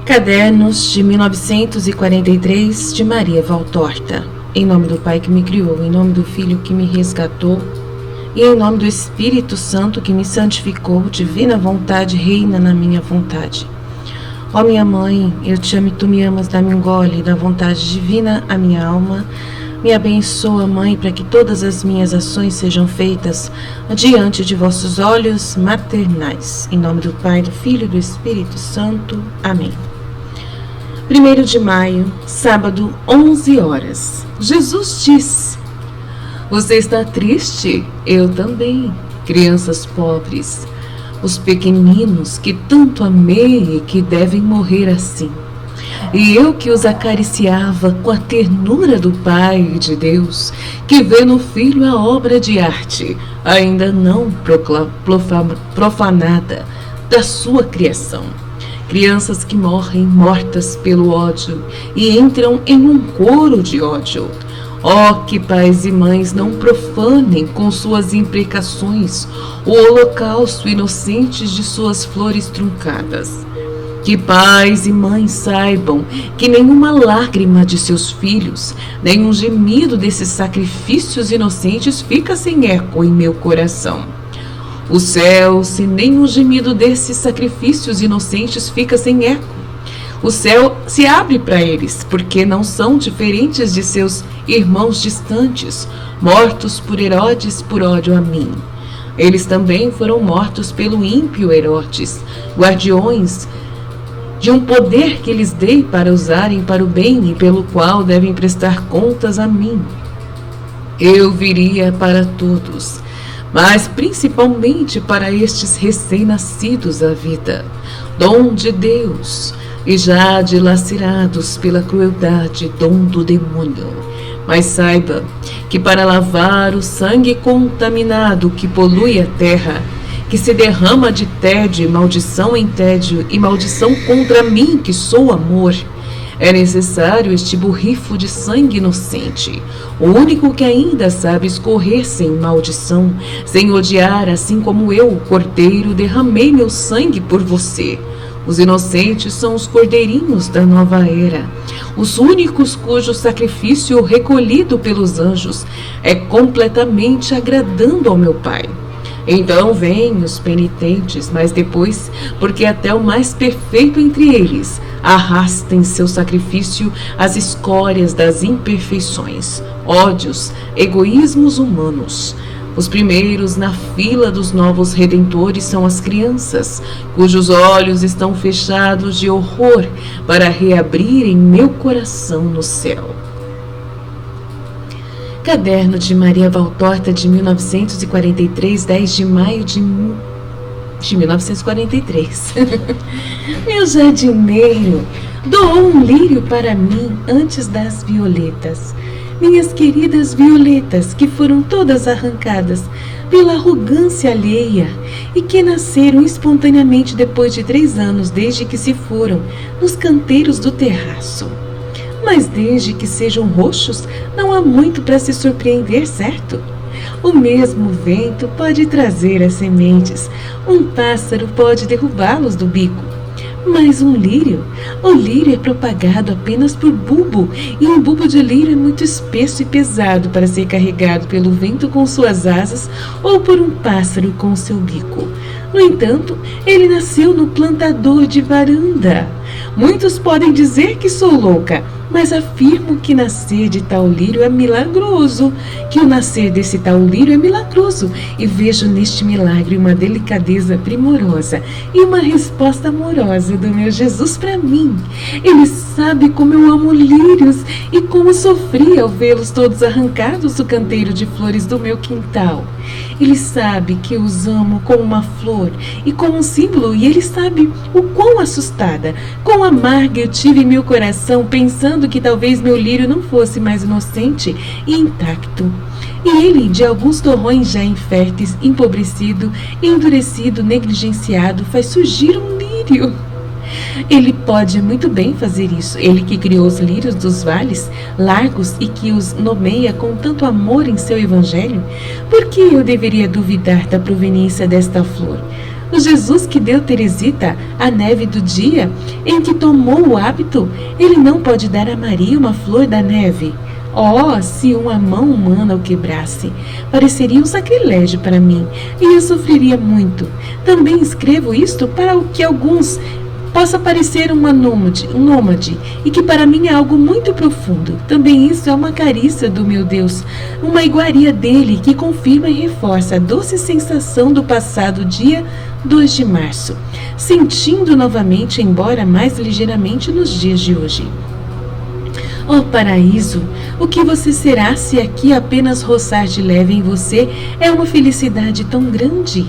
Cadernos de 1943, de Maria Valtorta. Em nome do Pai que me criou, em nome do Filho que me resgatou, e em nome do Espírito Santo que me santificou, divina vontade reina na minha vontade. Ó minha mãe, eu te amo e tu me amas, dá-me um gole da vontade divina a minha alma. Me abençoa, mãe, para que todas as minhas ações sejam feitas diante de vossos olhos maternais. Em nome do Pai, do Filho e do Espírito Santo. Amém. 1º de maio, sábado, 11 horas. Jesus diz: você está triste? Eu também. Crianças pobres, os pequeninos que tanto amei e que devem morrer assim. E eu que os acariciava com a ternura do Pai de Deus, que vê no Filho a obra de arte, ainda não profanada, da sua criação. Crianças que morrem mortas pelo ódio e entram em um coro de ódio. Ó, que pais e mães não profanem com suas imprecações o holocausto inocentes de suas flores truncadas. Que pais e mães saibam que nenhuma lágrima de seus filhos, nenhum gemido desses sacrifícios inocentes fica sem eco em meu coração. O céu, se nenhum gemido desses sacrifícios inocentes fica sem eco, o céu se abre para eles, porque não são diferentes de seus irmãos distantes, mortos por Herodes por ódio a mim. Eles também foram mortos pelo ímpio Herodes, guardiões de um poder que lhes dei para usarem para o bem e pelo qual devem prestar contas a mim. Eu viria para todos, mas principalmente para estes recém-nascidos à vida, dom de Deus, e já dilacerados pela crueldade, dom do demônio. Mas saiba que para lavar o sangue contaminado que polui a terra, que se derrama de tédio e maldição em tédio, e maldição contra mim, que sou amor, é necessário este borrifo de sangue inocente, o único que ainda sabe escorrer sem maldição, sem odiar, assim como eu, o cordeiro, derramei meu sangue por você. Os inocentes são os cordeirinhos da nova era, os únicos cujo sacrifício recolhido pelos anjos é completamente agradando ao meu Pai. Então vêm os penitentes, mas depois, porque até o mais perfeito entre eles arrasta em seu sacrifício as escórias das imperfeições, ódios, egoísmos humanos. Os primeiros na fila dos novos redentores são as crianças, cujos olhos estão fechados de horror para reabrirem meu coração no céu. Caderno de Maria Valtorta, de 1943, 10 de maio de 1943. Meu jardineiro doou um lírio para mim antes das violetas. Minhas queridas violetas, que foram todas arrancadas pela arrogância alheia e que nasceram espontaneamente depois de 3 anos desde que se foram nos canteiros do terraço. Mas desde que sejam roxos, não há muito para se surpreender, certo? O mesmo vento pode trazer as sementes, um pássaro pode derrubá-los do bico. Mas o lírio é propagado apenas por bulbo, e um bulbo de lírio é muito espesso e pesado para ser carregado pelo vento com suas asas ou por um pássaro com seu bico. No entanto, ele nasceu no plantador de varanda. Muitos podem dizer que sou louca, mas afirmo que nascer de tal lírio é milagroso, que o nascer desse tal lírio é milagroso, e vejo neste milagre uma delicadeza primorosa e uma resposta amorosa do meu Jesus para mim. Ele sabe como eu amo lírios e como sofri ao vê-los todos arrancados do canteiro de flores do meu quintal. Ele sabe que eu os amo como uma flor e como um símbolo, e ele sabe o quão assustada, quão amarga eu tive em meu coração, pensando que talvez meu lírio não fosse mais inocente e intacto. E ele, de alguns torrões já inférteis, empobrecido, endurecido, negligenciado, faz surgir um lírio. Ele pode muito bem fazer isso. Ele que criou os lírios dos vales largos e que os nomeia com tanto amor em seu evangelho. Por que eu deveria duvidar da proveniência desta flor? O Jesus que deu Teresita a neve do dia em que tomou o hábito, ele não pode dar a Maria uma flor da neve. Oh, se uma mão humana o quebrasse, pareceria um sacrilégio para mim, e eu sofreria muito. Também escrevo isto para o que alguns possa parecer um nômade, e que para mim é algo muito profundo. Também isso é uma carícia do meu Deus, uma iguaria dele que confirma e reforça a doce sensação do passado dia 2 de março, sentindo novamente, embora mais ligeiramente nos dias de hoje. Oh paraíso, o que você será se aqui apenas roçar de leve em você é uma felicidade tão grande?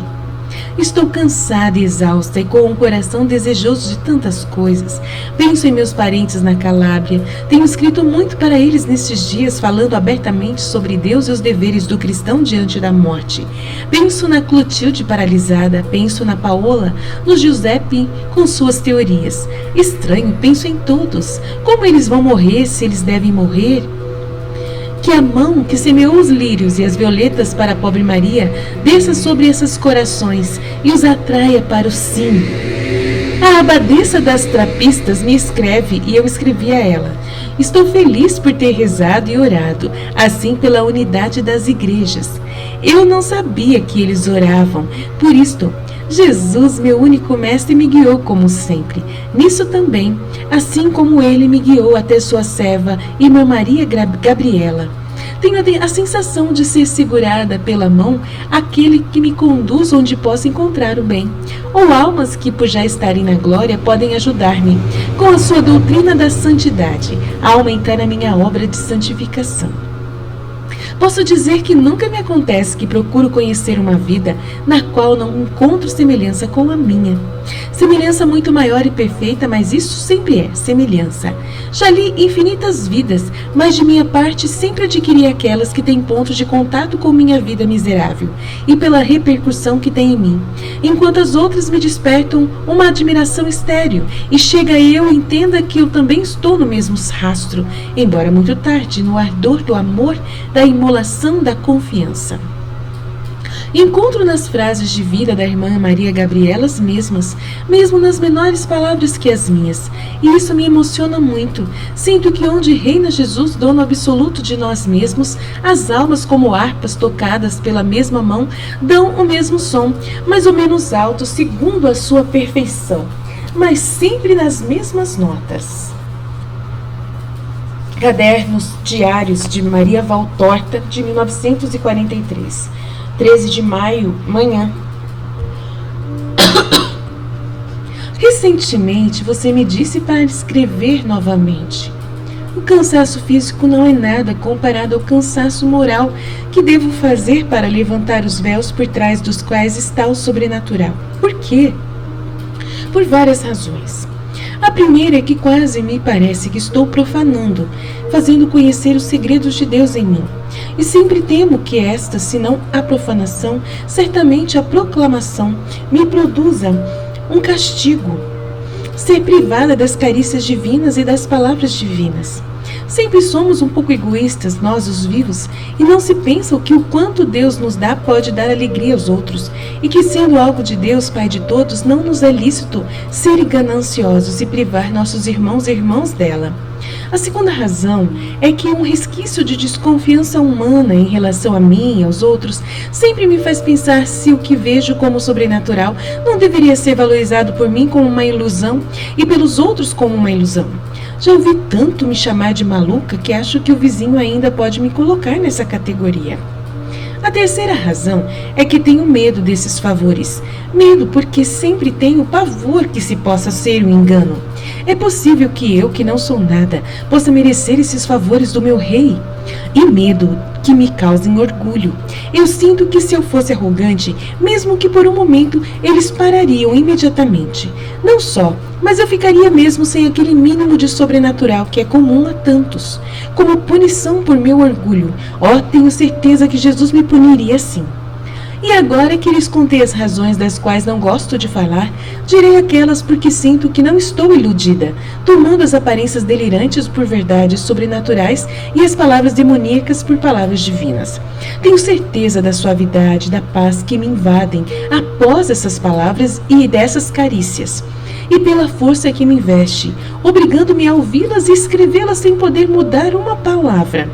Estou cansada e exausta e com um coração desejoso de tantas coisas. Penso em meus parentes na Calábria. Tenho escrito muito para eles nestes dias, falando abertamente sobre Deus e os deveres do cristão diante da morte. Penso na Clotilde paralisada, penso na Paola, no Giuseppe com suas teorias. Estranho, penso em todos. Como eles vão morrer, se eles devem morrer? Que a mão que semeou os lírios e as violetas para a pobre Maria desça sobre esses corações e os atraia para o sim. A abadesa das trapistas me escreve e eu escrevi a ela. Estou feliz por ter rezado e orado, assim pela unidade das igrejas. Eu não sabia que eles oravam, por isto, Jesus, meu único mestre, me guiou como sempre. Nisso também, assim como ele me guiou até sua serva, irmã Maria Gabriela. Tenho a sensação de ser segurada pela mão aquele que me conduz onde possa encontrar o bem. Ou almas que, por já estarem na glória, podem ajudar-me, com a sua doutrina da santidade, a aumentar a minha obra de santificação. Posso dizer que nunca me acontece que procuro conhecer uma vida na qual não encontro semelhança com a minha. Semelhança muito maior e perfeita, mas isso sempre é semelhança. Já li infinitas vidas, mas de minha parte sempre adquiri aquelas que têm ponto de contato com minha vida miserável e pela repercussão que tem em mim, enquanto as outras me despertam uma admiração estéril e chega eu entenda que eu também estou no mesmo rastro, embora muito tarde, no ardor do amor, da imolação da confiança. Encontro nas frases de vida da irmã Maria Gabriela as mesmas, mesmo nas menores palavras que as minhas, e isso me emociona muito. Sinto que onde reina Jesus, dono absoluto de nós mesmos, as almas como harpas tocadas pela mesma mão dão o mesmo som, mais ou menos alto, segundo a sua perfeição, mas sempre nas mesmas notas. Cadernos Diários de Maria Valtorta, de 1943. 13 de maio, manhã. Recentemente você me disse para escrever novamente. O cansaço físico não é nada comparado ao cansaço moral que devo fazer para levantar os véus por trás dos quais está o sobrenatural. Por quê? Por várias razões. A primeira é que quase me parece que estou profanando, fazendo conhecer os segredos de Deus em mim. E sempre temo que esta, se não a profanação, certamente a proclamação, me produza um castigo. Ser privada das carícias divinas e das palavras divinas. Sempre somos um pouco egoístas, nós os vivos, e não se pensa que o quanto Deus nos dá pode dar alegria aos outros, e que sendo algo de Deus, Pai de todos, não nos é lícito ser gananciosos e privar nossos irmãos e irmãs dela. A segunda razão é que um resquício de desconfiança humana em relação a mim e aos outros sempre me faz pensar se o que vejo como sobrenatural não deveria ser valorizado por mim como uma ilusão e pelos outros como uma ilusão. Já ouvi tanto me chamar de maluca que acho que o vizinho ainda pode me colocar nessa categoria. A terceira razão é que tenho medo desses favores. Medo porque sempre tenho pavor que se possa ser um engano. É possível que eu, que não sou nada, possa merecer esses favores do meu rei. E medo que me causem orgulho. Eu sinto que se eu fosse arrogante, mesmo que por um momento, eles parariam imediatamente. Não só, mas eu ficaria mesmo sem aquele mínimo de sobrenatural que é comum a tantos. Como punição por meu orgulho. Oh, tenho certeza que Jesus me puniria assim. E agora que lhes contei as razões das quais não gosto de falar, direi aquelas porque sinto que não estou iludida, tomando as aparências delirantes por verdades sobrenaturais e as palavras demoníacas por palavras divinas. Tenho certeza da suavidade, da paz que me invadem após essas palavras e dessas carícias, e pela força que me investe, obrigando-me a ouvi-las e escrevê-las sem poder mudar uma palavra.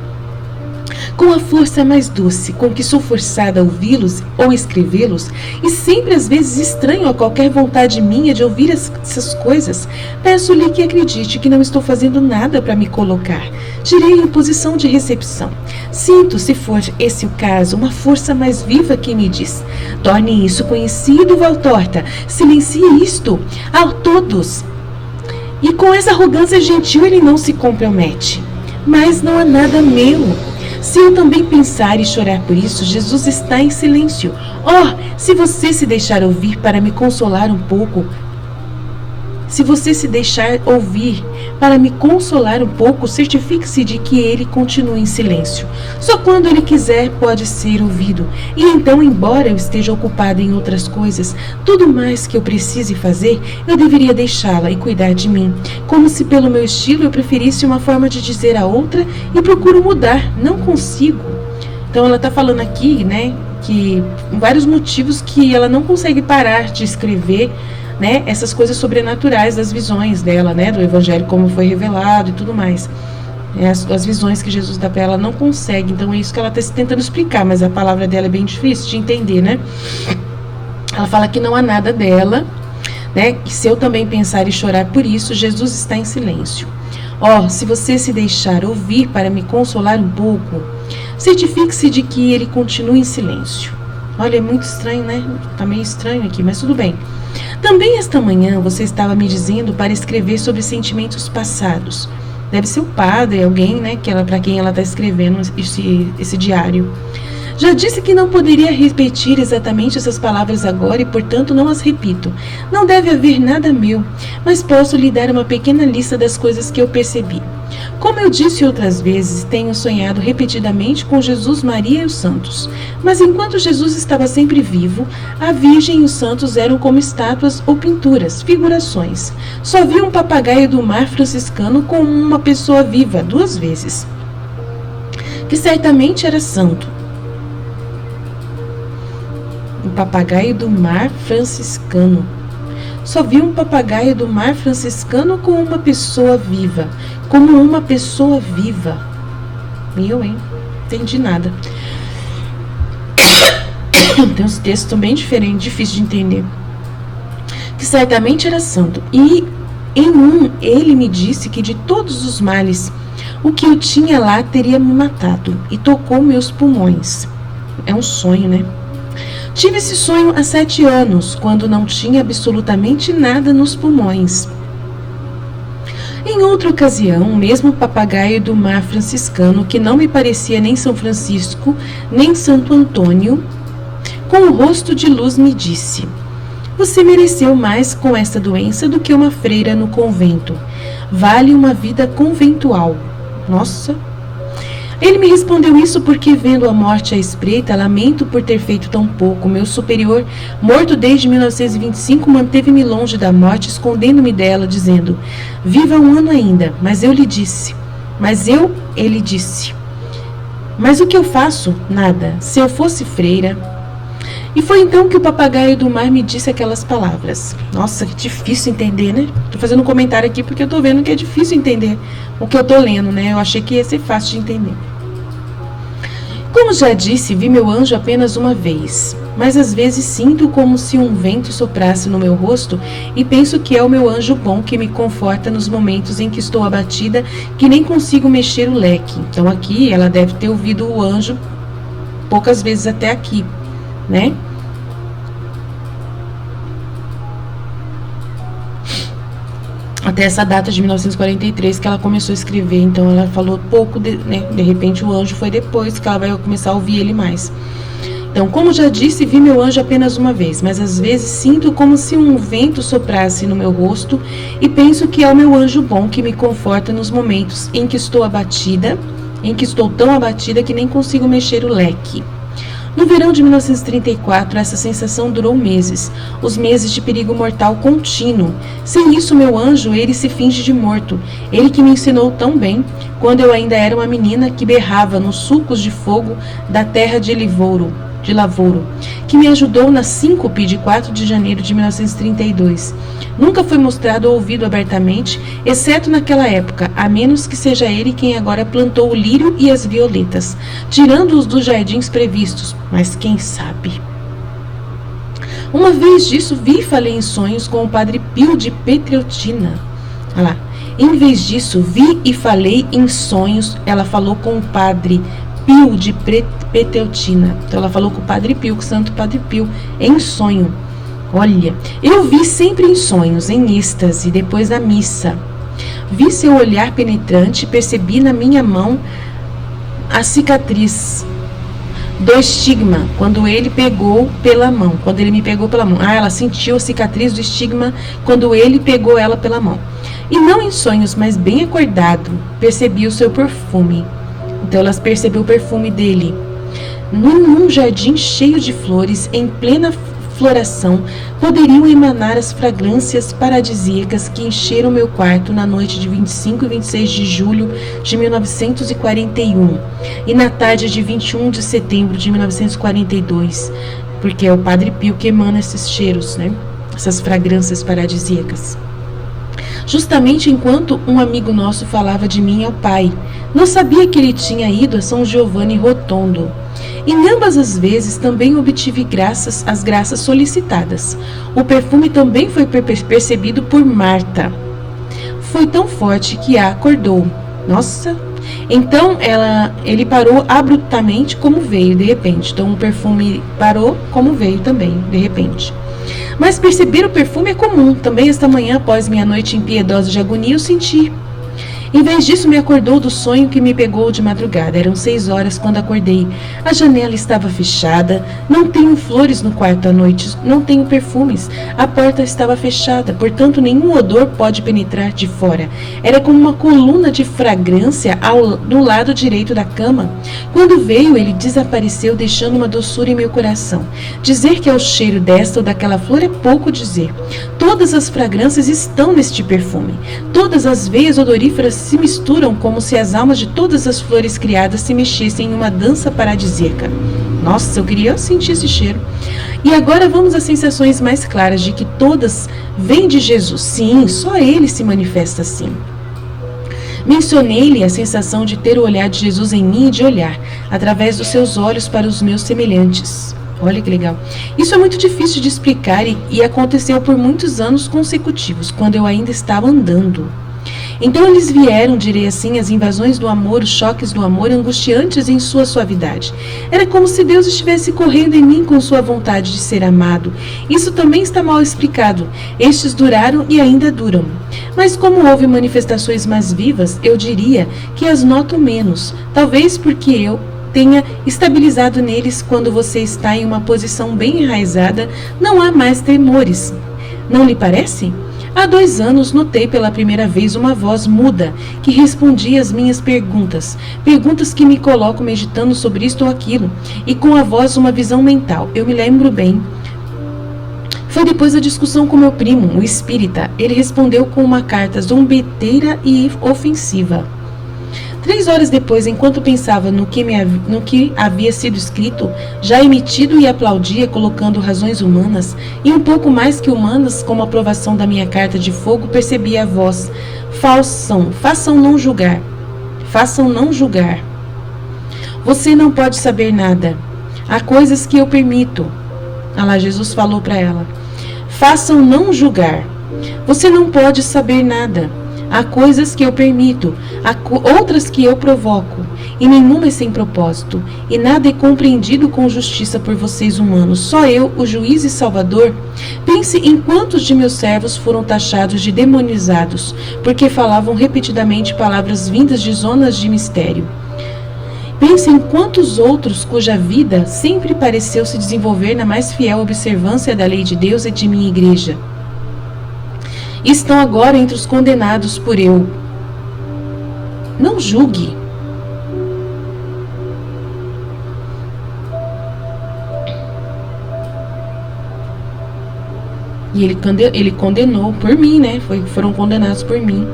Com a força mais doce com que sou forçada a ouvi-los ou escrevê-los, e sempre às vezes estranho a qualquer vontade minha de ouvir essas coisas, peço-lhe que acredite que não estou fazendo nada para me colocar. Direi em posição de recepção. Sinto, se for esse o caso, uma força mais viva que me diz: torne isso conhecido, Valtorta, silencie isto a todos. E com essa arrogância gentil ele não se compromete. Mas não há nada meu. Se eu também pensar e chorar por isso, Jesus está em silêncio. Oh, se você se deixar ouvir para me consolar um pouco, certifique-se de que ele continue em silêncio. Só quando ele quiser pode ser ouvido. E então, embora eu esteja ocupada em outras coisas, tudo mais que eu precise fazer, eu deveria deixá-la e cuidar de mim. Como se pelo meu estilo eu preferisse uma forma de dizer a outra e procuro mudar. Não consigo. Então ela está falando aqui, né, que vários motivos que ela não consegue parar de escrever, né, essas coisas sobrenaturais das visões dela, né, do evangelho, como foi revelado e tudo mais. As visões que Jesus dá para ela não consegue. Então é isso que ela está tentando explicar, mas a palavra dela é bem difícil de entender, né? Ela fala que não há nada dela, né, que se eu também pensar e chorar por isso, Jesus está em silêncio. Oh, se você se deixar ouvir para me consolar um pouco, certifique-se de que ele continue em silêncio. Olha, é muito estranho, né? Tá meio estranho aqui, mas tudo bem. Também esta manhã você estava me dizendo para escrever sobre sentimentos passados. Deve ser o padre, alguém, né, para quem ela está escrevendo esse diário. Já disse que não poderia repetir exatamente essas palavras agora e, portanto, não as repito. Não deve haver nada meu, mas posso lhe dar uma pequena lista das coisas que eu percebi. Como eu disse outras vezes, tenho sonhado repetidamente com Jesus, Maria e os santos. Mas enquanto Jesus estava sempre vivo, a Virgem e os santos eram como estátuas ou pinturas, figurações. Só vi um papagaio do mar franciscano com uma pessoa viva 2 vezes, que certamente era santo. Um papagaio do mar franciscano. Só vi um papagaio do mar franciscano com uma pessoa viva. Como uma pessoa viva. Eu, hein? Entendi nada. Tem uns textos bem diferentes, difícil de entender. Que certamente era santo. E em um, ele me disse que de todos os males, o que eu tinha lá teria me matado. E tocou meus pulmões. É um sonho, né? Tive esse sonho há 7 anos, quando não tinha absolutamente nada nos pulmões. Em outra ocasião, o mesmo papagaio do mar franciscano, que não me parecia nem São Francisco, nem Santo Antônio, com o rosto de luz me disse: você mereceu mais com esta doença do que uma freira no convento. Vale uma vida conventual. Nossa! Ele me respondeu isso porque, vendo a morte à espreita, lamento por ter feito tão pouco. Meu superior, morto desde 1925, manteve-me longe da morte, escondendo-me dela, dizendo: viva 1 ano ainda. Ele disse: mas o que eu faço? Nada. Se eu fosse freira. E foi então que o papagaio do mar me disse aquelas palavras. Nossa, que difícil entender, né? Tô fazendo um comentário aqui porque eu tô vendo que é difícil entender o que eu tô lendo, né? Eu achei que ia ser fácil de entender. Como já disse, vi meu anjo apenas uma vez, mas às vezes sinto como se um vento soprasse no meu rosto e penso que é o meu anjo bom que me conforta nos momentos em que estou abatida, que nem consigo mexer o leque. Então aqui ela deve ter ouvido o anjo poucas vezes até aqui, né? Até essa data de 1943 que ela começou a escrever. Então ela falou pouco, né? De repente o anjo foi depois que ela vai começar a ouvir ele mais. Então, como já disse, vi meu anjo apenas uma vez, mas às vezes sinto como se um vento soprasse no meu rosto e penso que é o meu anjo bom que me conforta nos momentos em que estou abatida, em que estou tão abatida que nem consigo mexer o leque. No verão de 1934, essa sensação durou meses, os meses de perigo mortal contínuo. Sem isso, meu anjo, ele se finge de morto. Ele que me ensinou tão bem, quando eu ainda era uma menina que berrava nos sulcos de fogo da terra de Lavouro, que me ajudou na síncope de 4 de janeiro de 1932. Nunca foi mostrado ou ouvido abertamente, exceto naquela época, a menos que seja ele quem agora plantou o lírio e as violetas, tirando-os dos jardins previstos, mas quem sabe? Uma vez disso, vi e falei em sonhos com o padre Pio de Petreutina. Olha lá. Em vez disso, vi e falei em sonhos, ela falou com o padre Pio de Petreutina. Então ela falou com o Padre Pio, com o Santo Padre Pio, em sonho. Olha, eu vi sempre em sonhos, em êxtase, depois da missa. Vi seu olhar penetrante, percebi na minha mão a cicatriz do estigma, quando ele pegou pela mão, quando ele me pegou pela mão. Ela sentiu a cicatriz do estigma quando ele pegou ela pela mão. E não em sonhos, mas bem acordado, percebi o seu perfume. Então ela percebeu o perfume dele. Num jardim cheio de flores, em plena floração, poderiam emanar as fragrâncias paradisíacas que encheram meu quarto na noite de 25 e 26 de julho de 1941 e na tarde de 21 de setembro de 1942, porque é o Padre Pio que emana esses cheiros, né? Essas fragrâncias paradisíacas. Justamente enquanto um amigo nosso falava de mim ao pai. Não sabia que ele tinha ido a São Giovanni Rotondo. Em ambas as vezes também obtive as graças solicitadas. O perfume também foi percebido por Marta. Foi tão forte que a acordou. Nossa! Então ele parou abruptamente como veio, de repente. Então o perfume parou como veio também, de repente. Mas perceber o perfume é comum. Também esta manhã, após minha noite impiedosa de agonia, eu senti. Em vez disso, me acordou do sonho que me pegou de madrugada. Eram 6 horas quando acordei. A janela estava fechada. Não tenho flores no quarto à noite. Não tenho perfumes. A porta estava fechada. Portanto, nenhum odor pode penetrar de fora. Era como uma coluna de fragrância do lado direito da cama. Quando veio, ele desapareceu, deixando uma doçura em meu coração. Dizer que é o cheiro desta ou daquela flor é pouco dizer. Todas as fragrâncias estão neste perfume. Todas as veias odoríferas se misturam como se as almas de todas as flores criadas se mexessem em uma dança paradisíaca. Nossa, eu queria sentir esse cheiro. E agora vamos às sensações mais claras de que todas vêm de Jesus. Sim, só ele se manifesta assim. Mencionei-lhe a sensação de ter o olhar de Jesus em mim e de olhar, através dos seus olhos, para os meus semelhantes. Olha que legal. Isso é muito difícil de explicar e aconteceu por muitos anos consecutivos, quando eu ainda estava andando. Então eles vieram, direi assim, as invasões do amor, os choques do amor, angustiantes em sua suavidade. Era como se Deus estivesse correndo em mim com sua vontade de ser amado. Isso também está mal explicado. Estes duraram e ainda duram. Mas como houve manifestações mais vivas, eu diria que as noto menos. Talvez porque eu tenha estabilizado neles. Quando você está em uma posição bem enraizada, não há mais temores. Não lhe parece? Há 2 anos notei pela primeira vez uma voz muda que respondia às minhas perguntas que me coloco meditando sobre isto ou aquilo, e com a voz uma visão mental. Eu me lembro bem. Foi depois da discussão com meu primo, o espírita. Ele respondeu com uma carta zombeteira e ofensiva. 3 horas depois, enquanto pensava no que havia sido escrito, já emitido e aplaudia, colocando razões humanas, e um pouco mais que humanas, como aprovação da minha carta de fogo, percebi a voz: façam não julgar. Façam não julgar. Você não pode saber nada. Há coisas que eu permito. Ah lá, Jesus falou para ela. Façam não julgar. Você não pode saber nada. Há coisas que eu permito, há outras que eu provoco, e nenhuma é sem propósito, e nada é compreendido com justiça por vocês humanos. Só eu, o juiz e salvador. Pense em quantos de meus servos foram taxados de demonizados, porque falavam repetidamente palavras vindas de zonas de mistério. Pense em quantos outros cuja vida sempre pareceu se desenvolver na mais fiel observância da lei de Deus e de minha igreja. Estão agora entre os condenados por eu. Não julgue. E ele condenou por mim, né? Foram condenados por mim.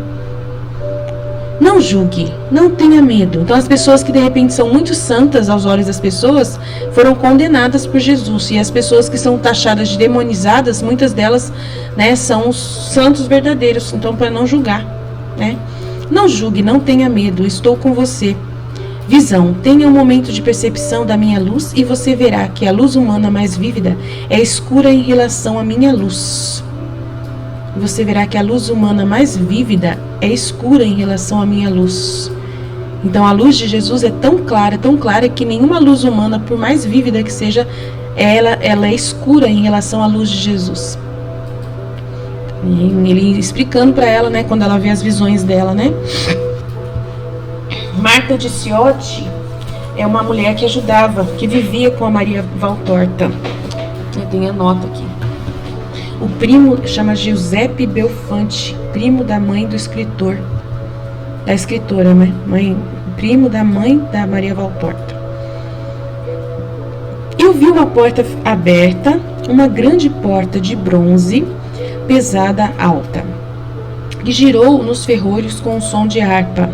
Não julgue, não tenha medo. Então as pessoas que de repente são muito santas aos olhos das pessoas foram condenadas por Jesus. E as pessoas que são taxadas de demonizadas, muitas delas, né, são os santos verdadeiros. Então, para não julgar, né? Não julgue, não tenha medo, estou com você. Visão, tenha um momento de percepção da minha luz e você verá que a luz humana mais vívida é escura em relação à minha luz. Você verá que a luz humana mais vívida é escura em relação à minha luz. Então a luz de Jesus é tão clara que nenhuma luz humana, por mais vívida que seja, ela é escura em relação à luz de Jesus. E ele explicando para ela, né, quando ela vê as visões dela, né? Marta de Ciotti é uma mulher que ajudava, que vivia com a Maria Valtorta. Eu tenho a nota aqui. O primo chama Giuseppe Belfante, primo da mãe do escritor, da escritora, né? Primo da mãe da Maria Valtorta. Eu vi uma porta aberta, uma grande porta de bronze, pesada, alta, que girou nos ferrolhos com um som de harpa.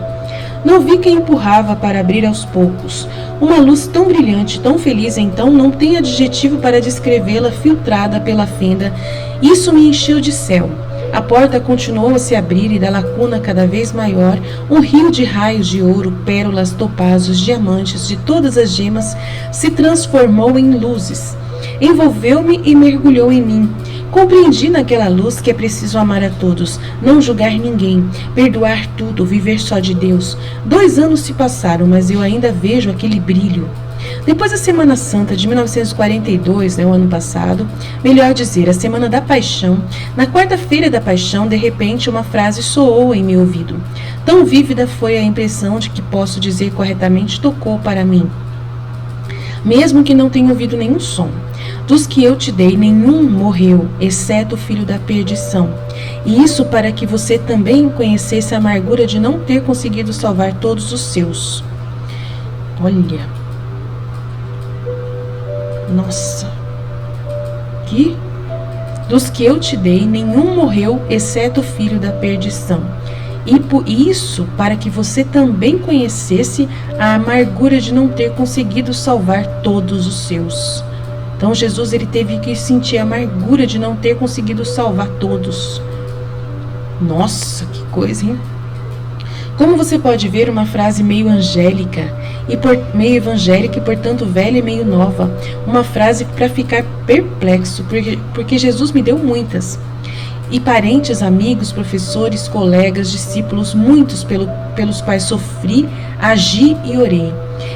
Não vi quem empurrava para abrir aos poucos. Uma luz tão brilhante, tão feliz, então não tem adjetivo para descrevê-la, filtrada pela fenda. Isso me encheu de céu. A porta continuou a se abrir e da lacuna cada vez maior, um rio de raios de ouro, pérolas, topázos, diamantes, de todas as gemas, se transformou em luzes. Envolveu-me e mergulhou em mim. Compreendi naquela luz que é preciso amar a todos, não julgar ninguém, perdoar tudo, viver só de Deus. 2 anos se passaram, mas eu ainda vejo aquele brilho. Depois da Semana Santa de 1942, o ano passado, melhor dizer, a Semana da Paixão, na quarta-feira da Paixão, de repente uma frase soou em meu ouvido. Tão vívida foi a impressão de que posso dizer corretamente tocou para mim, mesmo que não tenha ouvido nenhum som. Dos que eu te dei, nenhum morreu, exceto o filho da perdição. E isso para que você também conhecesse a amargura de não ter conseguido salvar todos os seus. Olha. Nossa. Que? Dos que eu te dei, nenhum morreu, exceto o filho da perdição. E por isso, para que você também conhecesse a amargura de não ter conseguido salvar todos os seus. Então Jesus, ele teve que sentir a amargura de não ter conseguido salvar todos. Nossa, que coisa, hein? Como você pode ver, uma frase meio angélica, meio evangélica e, portanto, velha e meio nova. Uma frase para ficar perplexo, porque Jesus me deu muitas. E parentes, amigos, professores, colegas, discípulos, muitos pelos quais sofri, agi e orei.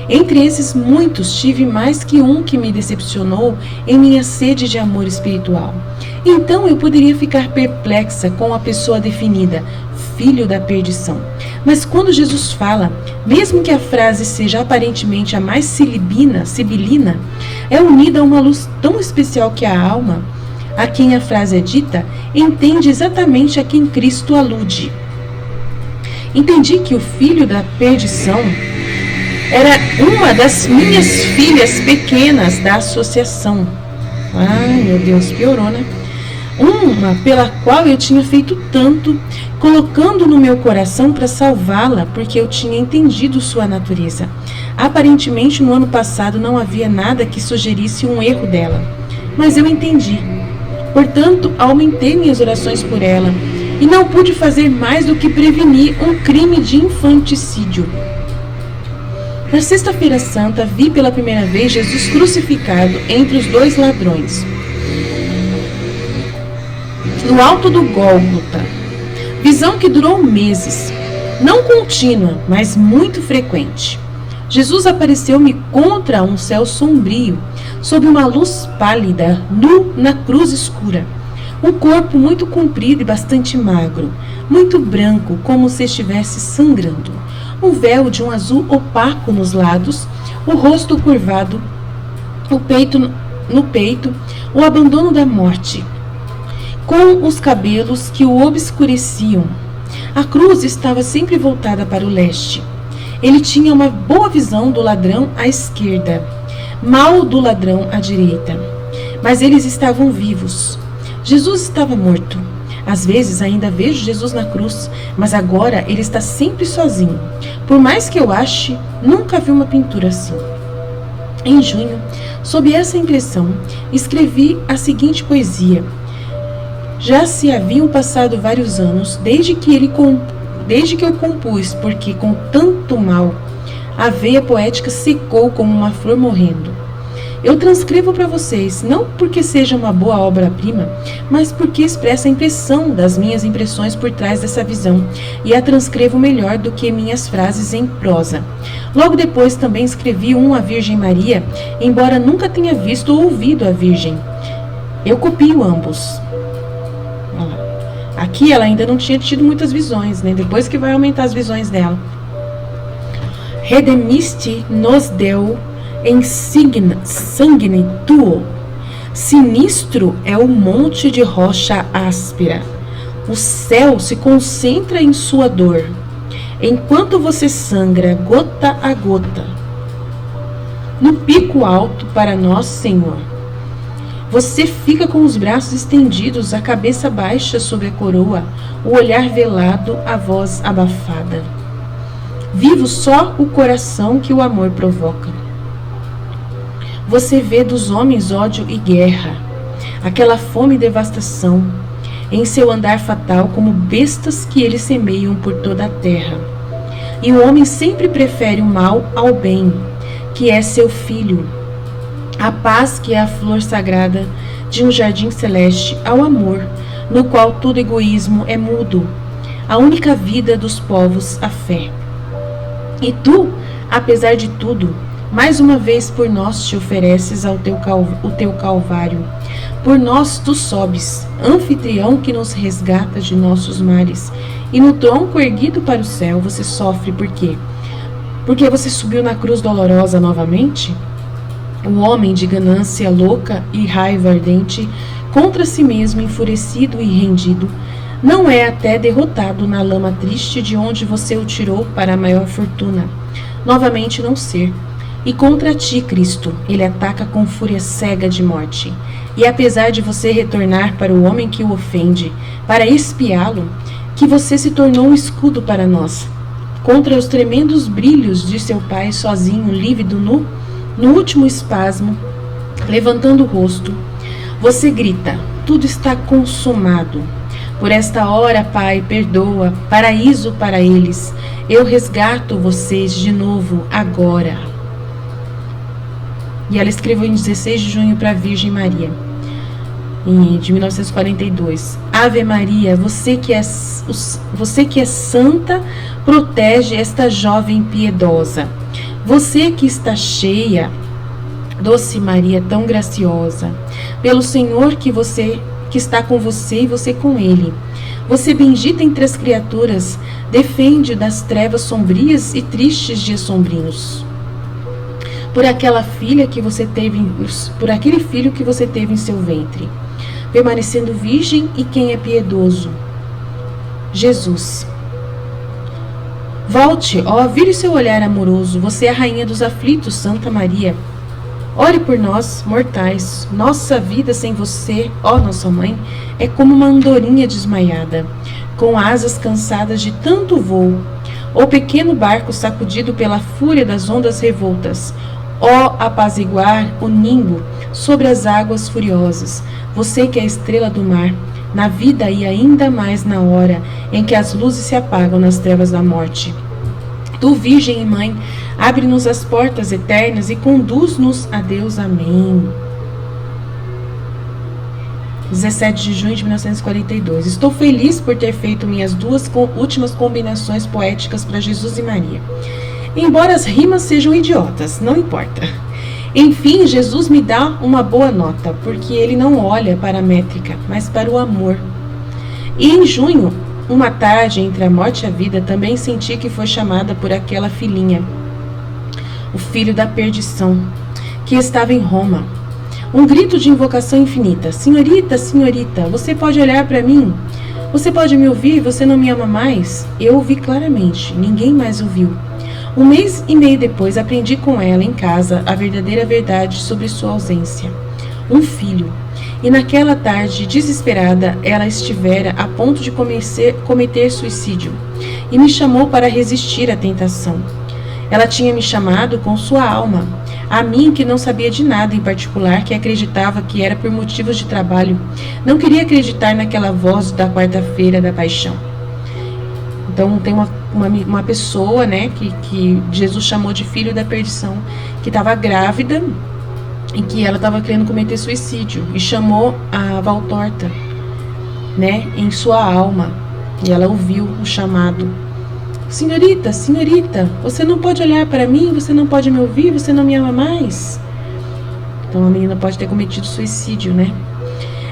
Entre esses muitos, tive mais que um que me decepcionou em minha sede de amor espiritual. Então eu poderia ficar perplexa com a pessoa definida, filho da perdição. Mas quando Jesus fala, mesmo que a frase seja aparentemente a mais sibilina, é unida a uma luz tão especial que a alma, a quem a frase é dita, entende exatamente a quem Cristo alude. Entendi que o filho da perdição era uma das minhas filhas pequenas da associação. Ai, meu Deus, piorou, né? Uma pela qual eu tinha feito tanto, colocando no meu coração para salvá-la, porque eu tinha entendido sua natureza. Aparentemente, no ano passado não havia nada que sugerisse um erro dela, mas eu entendi. Portanto, aumentei minhas orações por ela e não pude fazer mais do que prevenir um crime de infanticídio. Na Sexta-feira Santa, vi pela primeira vez Jesus crucificado entre os 2 ladrões, no alto do Gólgota. Visão que durou meses, não contínua, mas muito frequente. Jesus apareceu-me contra um céu sombrio, sob uma luz pálida, nu na cruz escura. Um corpo muito comprido e bastante magro, muito branco, como se estivesse sangrando. Um véu de um azul opaco nos lados, o rosto curvado, no peito, o abandono da morte, com os cabelos que o obscureciam. A cruz estava sempre voltada para o leste. Ele tinha uma boa visão do ladrão à esquerda, mal do ladrão à direita. Mas eles estavam vivos. Jesus estava morto. Às vezes ainda vejo Jesus na cruz, mas agora ele está sempre sozinho. Por mais que eu ache, nunca vi uma pintura assim. Em junho, sob essa impressão, escrevi a seguinte poesia. Já se haviam passado vários anos desde que eu compus, porque com tanto mal a veia poética secou como uma flor morrendo. Eu transcrevo para vocês, não porque seja uma boa obra-prima, mas porque expressa a impressão das minhas impressões por trás dessa visão, e a transcrevo melhor do que minhas frases em prosa. Logo depois também escrevi um à Virgem Maria, embora nunca tenha visto ou ouvido a Virgem. Eu copio ambos. Aqui ela ainda não tinha tido muitas visões, né? Depois que vai aumentar as visões dela. Redemiste nos deu em sangue tuo. Sinistro é o monte de rocha áspera. O céu se concentra em sua dor, enquanto você sangra gota a gota. No pico alto para nós, Senhor. Você fica com os braços estendidos, a cabeça baixa sobre a coroa, o olhar velado, a voz abafada. Vivo só o coração que o amor provoca. Você vê dos homens ódio e guerra, aquela fome e devastação, em seu andar fatal como bestas que eles semeiam por toda a terra. E o homem sempre prefere o mal ao bem, que é seu filho, a paz que é a flor sagrada de um jardim celeste, ao amor, no qual todo egoísmo é mudo, a única vida dos povos, a fé. E tu, apesar de tudo, mais uma vez por nós te ofereces o teu calvário. Por nós tu sobes, anfitrião que nos resgata de nossos males. E no tronco erguido para o céu você sofre por quê? Porque você subiu na cruz dolorosa novamente? O homem de ganância louca e raiva ardente, contra si mesmo enfurecido e rendido, não é até derrotado na lama triste de onde você o tirou para a maior fortuna. Novamente não ser. E contra ti, Cristo, ele ataca com fúria cega de morte. E apesar de você retornar para o homem que o ofende, para espiá-lo, que você se tornou um escudo para nós. Contra os tremendos brilhos de seu pai sozinho, lívido no último espasmo, levantando o rosto, você grita, tudo está consumado. Por esta hora, Pai, perdoa, paraíso para eles. Eu resgato vocês de novo agora. E ela escreveu em 16 de junho para a Virgem Maria, de 1942. Ave Maria, você que é santa, protege esta jovem piedosa. Você que está cheia, doce Maria, tão graciosa, pelo Senhor que está com você e você com Ele. Você bendita entre as criaturas, defende das trevas sombrias e tristes dias sombrios. Por aquele filho que você teve em seu ventre, permanecendo virgem e quem é piedoso. Jesus. Volte, ó, vire seu olhar amoroso, você é a rainha dos aflitos, Santa Maria. Ore por nós, mortais. Nossa vida sem você, ó nossa mãe, é como uma andorinha desmaiada, com asas cansadas de tanto voo, ou pequeno barco sacudido pela fúria das ondas revoltas. Ó apaziguar o nimbo sobre as águas furiosas, você que é a estrela do mar, na vida e ainda mais na hora em que as luzes se apagam nas trevas da morte. Tu, Virgem e Mãe, abre-nos as portas eternas e conduz-nos a Deus. Amém. 17 de junho de 1942. Estou feliz por ter feito minhas duas últimas combinações poéticas para Jesus e Maria. Embora as rimas sejam idiotas, não importa. Enfim, Jesus me dá uma boa nota, porque ele não olha para a métrica, mas para o amor. E em junho, uma tarde entre a morte e a vida, também senti que foi chamada por aquela filhinha, o filho da perdição, que estava em Roma. Um grito de invocação infinita. Senhorita, senhorita, você pode olhar para mim? Você pode me ouvir? Você não me ama mais? Eu ouvi claramente, ninguém mais ouviu. Um mês e meio depois, aprendi com ela em casa a verdadeira verdade sobre sua ausência. Um filho. E naquela tarde, desesperada, ela estivera a ponto de cometer suicídio, e me chamou para resistir à tentação. Ela tinha me chamado com sua alma, a mim que não sabia de nada em particular, que acreditava que era por motivos de trabalho. Não queria acreditar naquela voz da quarta-feira da paixão. Então tem uma pessoa, né, que Jesus chamou de filho da perdição, que estava grávida e que ela estava querendo cometer suicídio, e chamou a Valtorta, né, em sua alma, e ela ouviu o chamado. Senhorita, senhorita, você não pode olhar para mim, você não pode me ouvir, você não me ama mais. Então a menina pode ter cometido suicídio, né?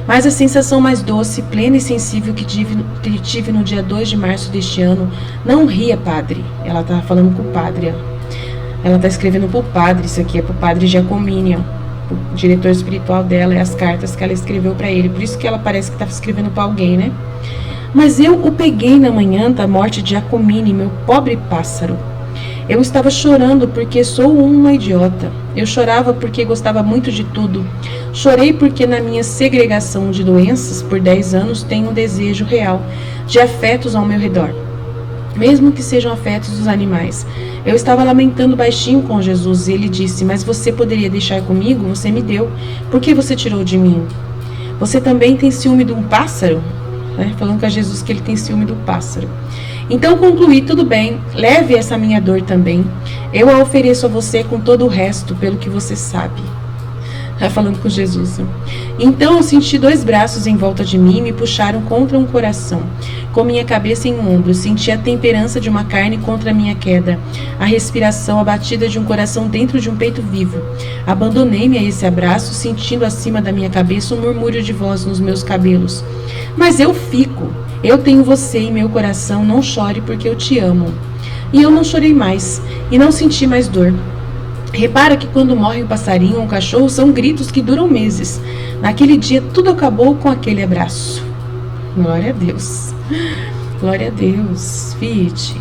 Mas a sensação mais doce, plena e sensível que tive no dia 2 de março deste ano, não ria, padre. Ela está falando com o padre, ó. Ela está escrevendo para o padre, isso aqui é para o padre Giacomini, ó, o diretor espiritual dela, e as cartas que ela escreveu para ele. Por isso que ela parece que estava escrevendo para alguém, né? Mas eu o peguei na manhã da morte de Giacomini, meu pobre pássaro. Eu estava chorando porque sou uma idiota. Eu chorava porque gostava muito de tudo. Chorei porque na minha segregação de doenças por 10 anos tenho um desejo real de afetos ao meu redor, mesmo que sejam afetos dos animais. Eu estava lamentando baixinho com Jesus e ele disse: mas você poderia deixar comigo? Você me deu. Por que você tirou de mim? Você também tem ciúme de um pássaro? Falando com Jesus que ele tem ciúme do pássaro. Então concluí: tudo bem, leve essa minha dor também. Eu a ofereço a você com todo o resto, pelo que você sabe. Falando com Jesus. Então eu senti 2 braços em volta de mim e me puxaram contra um coração, com minha cabeça em um ombro. Senti a temperança de uma carne contra a minha queda, a respiração, a batida de um coração dentro de um peito vivo. Abandonei-me a esse abraço, sentindo acima da minha cabeça um murmúrio de voz nos meus cabelos. Mas eu fico. Eu tenho você em meu coração, não chore porque eu te amo. E eu não chorei mais, e não senti mais dor. Repara que quando morre um passarinho ou um cachorro, são gritos que duram meses. Naquele dia, tudo acabou com aquele abraço. Glória a Deus. Glória a Deus. Fite.